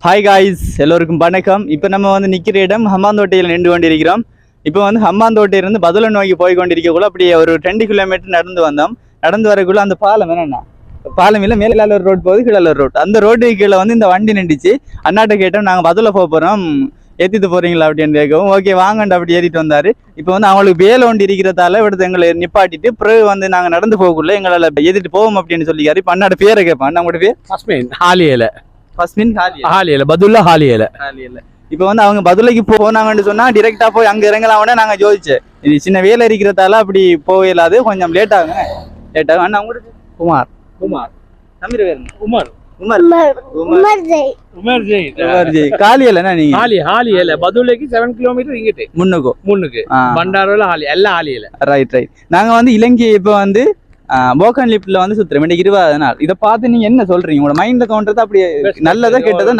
Hi guys, எல்லோருக்கும் வணக்கம். இப்போ நம்ம வந்து நிற்கிற இடம் ஹம்பாந்தோட்டையில் நின்று கொண்டிருக்கிறோம். இப்போ வந்து ஹம்பாந்தோட்டையிலிருந்து பதுளை நோக்கி போய் கொண்டிருக்கக்குள்ள அப்படியே ஒரு 2 கிலோமீட்டர் நடந்து வந்தோம். நடந்து வரக்குள்ள அந்த பாலம் என்னன்னா பாலம் இல்லை, மேலே ஒரு ரோட் போகுது, கீழே ஒரு ரோட். அந்த ரோட்டுக்கு கீழே வந்து இந்த வண்டி நின்றுச்சு. அண்ணாட்ட கேட்டோம், நாங்கள் பதுளை போக போகிறோம், ஏற்றிட்டு போகிறீங்களா அப்படின்னு கேட்கவும், ஓகே வாங்கண்டு அப்படி ஏற்றிட்டு வந்தார். இப்போ வந்து அவங்களுக்கு வேலை ஒன்று இருக்கிறதால இவிடுத்து எங்களை நிப்பாட்டிட்டு பிறகு வந்து நாங்கள் நடந்து போகக்குள்ள எங்களால் ஏற்றிட்டு போவோம் அப்படின்னு சொல்லிக்காரு. இப்போ அண்ணாட பேரை கேட்பான். நம்மளோட பேர் ஃபஸ்மின் ஹாலியல. ஃபஸ்மின் ஹாலியல பதுல்லா ஹாலியல. இப்போ வந்து அவங்க பதுளைக்கு போனாங்கன்னு சொன்னா டிரெக்டா போய் அங்க இறங்கலாம்னு நாங்க யோசிச்சேன். இது சின்ன வேலை இருக்கிறதால அப்படி போயிடாது, கொஞ்சம் லேட் ஆகும். அண்ணா உங்களுக்கு குமார். குமார் தமிழ் வேறு உமர். உமர் உமர் ஜெய். காலியலண்ணா நீங்க ஹாலியல பதுளைக்கு 7 கிலோமீட்டர் இங்கிட்டு முன்னுக்கு பண்டாரோல ஹாலி எல்லாம் ஹாலியல. ரைட். நாங்க வந்து இலங்கை இப்போ வந்து போக்கன் லிப்ட்ல வந்து சுத்துறோம். இன்னைக்கு 20 நாள். இதை பார்த்து நீங்க என்ன சொல்றீங்க? உங்களோட மைண்ட்ல தோன்றது அப்படி நல்லதா கெட்டதா?